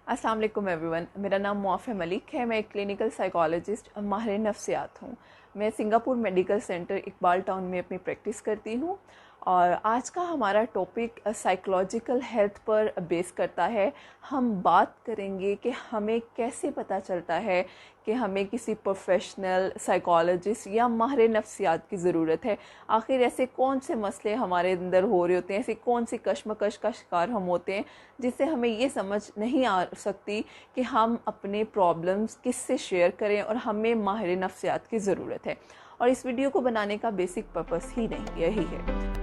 अस्सलाम वालेकुम एवरीवन। मेरा नाम मुआफ़े मलिक है। मैं एक क्लिनिकल साइकोलॉजिस्ट और माहिर नफ्सियात हूँ। मैं Singapore medical centre Iqbal town में अपनी प्रैक्टिस करती हूँ और आज का हमारा टॉपिक साइकोलॉजिकल हेल्थ पर बेस करता है। हम बात करेंगे कि हमें कैसे पता चलता है कि हमें किसी प्रोफेशनल साइकोलॉजिस्ट या माहिर नफ्सियात की ज़रूरत है। आखिर ऐसे कौन से मसले हमारे अंदर हो रहे होते हैं, ऐसी कौन सी कश्मकश का शिकार हम होते हैं जिससे हमें ये समझ नहीं आ सकती कि हम अपने प्रॉब्लम्स किससे शेयर करें और हमें माहिर नफ्सियात की ज़रूरत है। और इस वीडियो को बनाने का बेसिक पर्पस ही नहीं यही है।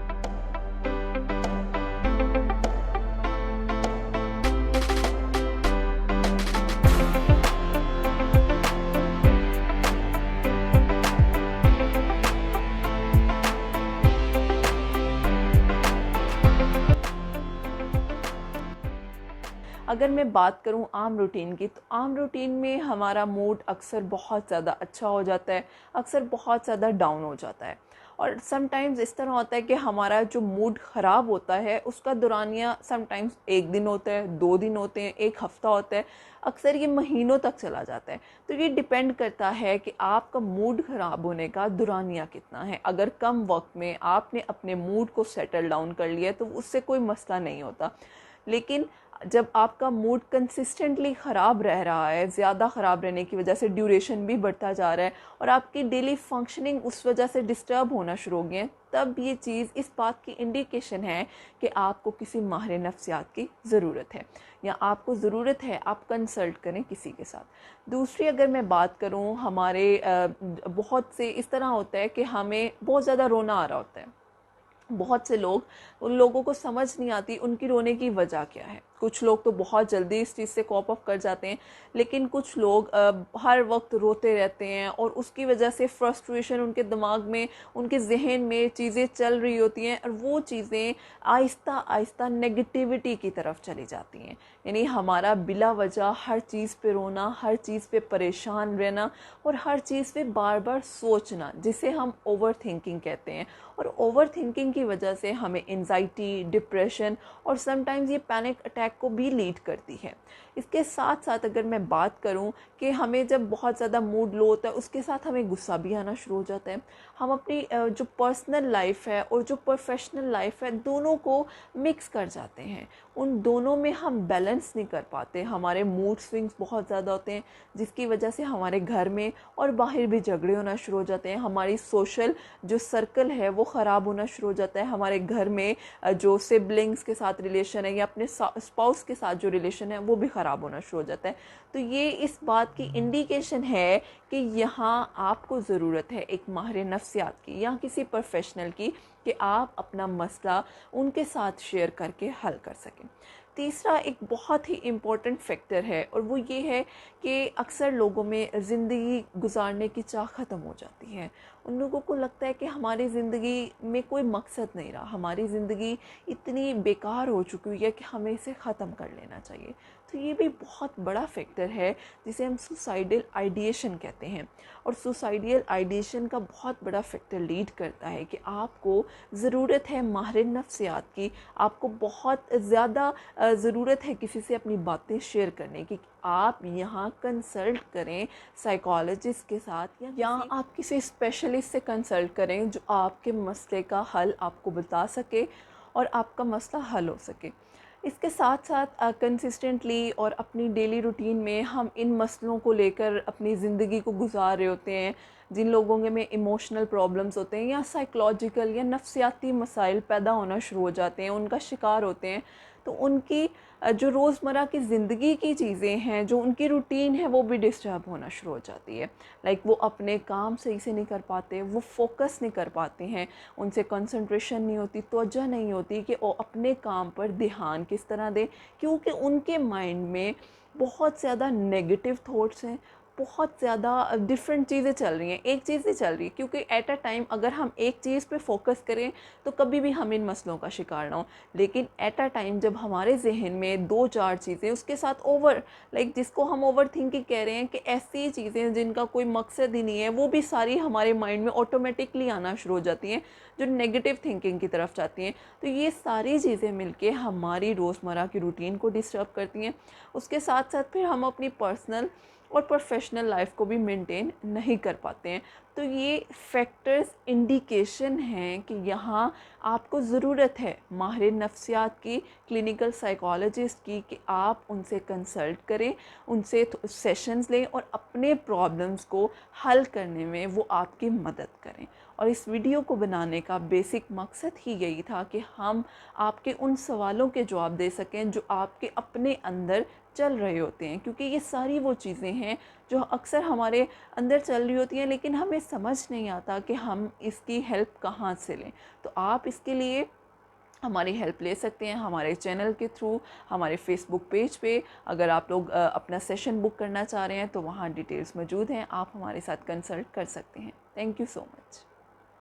अगर मैं बात करूं आम रूटीन की, तो आम रूटीन में हमारा मूड अक्सर बहुत ज़्यादा अच्छा हो जाता है, अक्सर बहुत ज़्यादा डाउन हो जाता है। और समटाइम्स इस तरह होता है कि हमारा जो मूड ख़राब होता है उसका दौरानिया समटाइम्स एक दिन होता है, 2 दिन होते हैं, 1 हफ़्ता होता है, अक्सर ये महीनों तक चला जाता है। तो ये डिपेंड करता है कि आपका मूड ख़राब होने का दौरानिया कितना है। अगर कम वक्त में आपने अपने मूड को सेटल डाउन कर लिया तो उससे कोई मसला नहीं होता। लेकिन जब आपका मूड कंसिस्टेंटली ख़राब रह रहा है, ज़्यादा ख़राब रहने की वजह से ड्यूरेशन भी बढ़ता जा रहा है और आपकी डेली फंक्शनिंग उस वजह से डिस्टर्ब होना शुरू हो गई है, तब ये चीज़ इस बात की इंडिकेशन है कि आपको किसी माहिर नफ्सियात की ज़रूरत है या आपको ज़रूरत है आप कंसल्ट करें किसी के साथ। दूसरी अगर मैं बात करूँ, हमारे बहुत से इस तरह होता है कि हमें बहुत ज़्यादा रोना आ रहा होता है। बहुत से लोग, उन लोगों को समझ नहीं आती उनकी रोने की वजह क्या है। कुछ लोग तो बहुत जल्दी इस चीज़ से कॉप अप कर जाते हैं, लेकिन कुछ लोग हर वक्त रोते रहते हैं और उसकी वजह से फ्रस्ट्रेशन उनके दिमाग में, उनके जहन में चीज़ें चल रही होती हैं और वो चीज़ें आहिस्ता आहिस्ता नेगेटिविटी की तरफ चली जाती हैं। यानी हमारा बिला वजह हर चीज़ पे रोना, हर चीज़ पे परेशान रहना और हर चीज़ पे बार बार सोचना, जिसे हम ओवर थिंकिंग कहते हैं। और ओवर थिंकिंग की वजह से हमें एंजाइटी, डिप्रेशन और समटाइम्स ये पैनिक अटैक को भी लीड करती है। इसके साथ साथ अगर मैं बात करूं कि हमें जब बहुत ज़्यादा मूड लो होता है, उसके साथ हमें गुस्सा भी आना शुरू हो जाता है। हम अपनी जो पर्सनल लाइफ है और जो प्रोफेशनल लाइफ है, दोनों को मिक्स कर जाते हैं। उन दोनों में हम बैलेंस नहीं कर पाते। हमारे मूड स्विंग्स बहुत ज़्यादा होते हैं, जिसकी वजह से हमारे घर में और बाहर भी झगड़े होना शुरू हो जाते हैं। हमारी सोशल जो सर्कल है वो ख़राब होना शुरू हो जाता है। हमारे घर में जो सिबलिंग्स के साथ रिलेशन है या अपने स्पाउस के साथ जो रिलेशन है वो भी ख़राब होना शुरू हो जाता है। तो ये इस बात की इंडिकेशन है कि यहाँ आपको ज़रूरत है एक माहिर नफ्सियात की या किसी प्रोफेशनल की, कि आप अपना मसला उनके साथ शेयर करके हल कर सकें। तीसरा एक बहुत ही इम्पोर्टेंट फैक्टर है और वो ये है कि अक्सर लोगों में ज़िंदगी गुजारने की चाह ख़त्म हो जाती है। उन लोगों को लगता है कि हमारी ज़िंदगी में कोई मकसद नहीं रहा, हमारी ज़िंदगी इतनी बेकार हो चुकी हुई है कि हमें इसे ख़त्म कर लेना चाहिए। तो ये भी बहुत बड़ा फैक्टर है जिसे हम सुसाइडल आइडिएशन कहते हैं। और सुसाइडल आइडिएशन का बहुत बड़ा फैक्टर लीड करता है कि आपको ज़रूरत है माहिर नफ्सियात की, आपको बहुत ज़्यादा ज़रूरत है किसी से अपनी बातें शेयर करने की। आप यहाँ कंसल्ट करें साइकोलॉजिस्ट के साथ या आप किसी स्पेशलिस्ट से कंसल्ट करें जो आपके मसले का हल आपको बता सके और आपका मसला हल हो सके। इसके साथ साथ कंसिस्टेंटली और अपनी डेली रूटीन में हम इन मसलों को लेकर अपनी ज़िंदगी को गुजार रहे होते हैं। जिन लोगों में इमोशनल प्रॉब्लम्स होते हैं या साइकोलॉजिकल या नफ्सियाती मसाइल पैदा होना शुरू हो जाते हैं, उनका शिकार होते हैं, तो उनकी जो रोज़मर्रा की ज़िंदगी की चीज़ें हैं, जो उनकी रूटीन है, वो भी डिस्टर्ब होना शुरू हो जाती है। लाइक वो अपने काम सही से नहीं कर पाते, वो फोकस नहीं कर पाते हैं, उनसे कंसंट्रेशन नहीं होती, तवज्जो नहीं होती कि वो अपने काम पर ध्यान किस तरह दें, क्योंकि उनके माइंड में बहुत ज़्यादा नेगेटिव थॉट्स हैं, बहुत ज़्यादा डिफरेंट चीज़ें चल रही हैं, एक चीज़ नहीं चल रही, क्योंकि एट अ टाइम अगर हम एक चीज़ पे फोकस करें तो कभी भी हम इन मसलों का शिकार ना हो। लेकिन एट अ टाइम जब हमारे जहन में 2-4 चीज़ें उसके साथ जिसको हम ओवर थिंकिंग कह रहे हैं, कि ऐसी चीज़ें जिनका कोई मकसद ही नहीं है, वो भी सारी हमारे माइंड में ऑटोमेटिकली आना शुरू हो जाती हैं, जो नेगेटिव थिंकिंग की तरफ जाती हैं। तो ये सारी चीज़ें मिलके हमारी रोज़मर्रा की रूटीन को डिस्टर्ब करती हैं। उसके साथ साथ फिर हम अपनी पर्सनल और प्रोफेशनल लाइफ को भी मेंटेन नहीं कर पाते हैं। तो ये फैक्टर्स इंडिकेशन हैं कि यहाँ आपको ज़रूरत है माहिर नफ्सियात की, क्लिनिकल साइकोलॉजिस्ट की, कि आप उनसे कंसल्ट करें, उनसे सेशंस लें और अपने प्रॉब्लम्स को हल करने में वो आपकी मदद करें। और इस वीडियो को बनाने का बेसिक मकसद ही यही था कि हम आपके उन सवालों के जवाब दे सकें जो आपके अपने अंदर चल रहे होते हैं, क्योंकि ये सारी वो चीज़ें हैं जो अक्सर हमारे अंदर चल रही होती हैं, लेकिन हमें समझ नहीं आता कि हम इसकी हेल्प कहाँ से लें। तो आप इसके लिए हमारी हेल्प ले सकते हैं हमारे चैनल के थ्रू, हमारे फेसबुक पेज पे। अगर आप लोग अपना सेशन बुक करना चाह रहे हैं तो वहाँ डिटेल्स मौजूद हैं, आप हमारे साथ कंसल्ट कर सकते हैं। Thank you so much.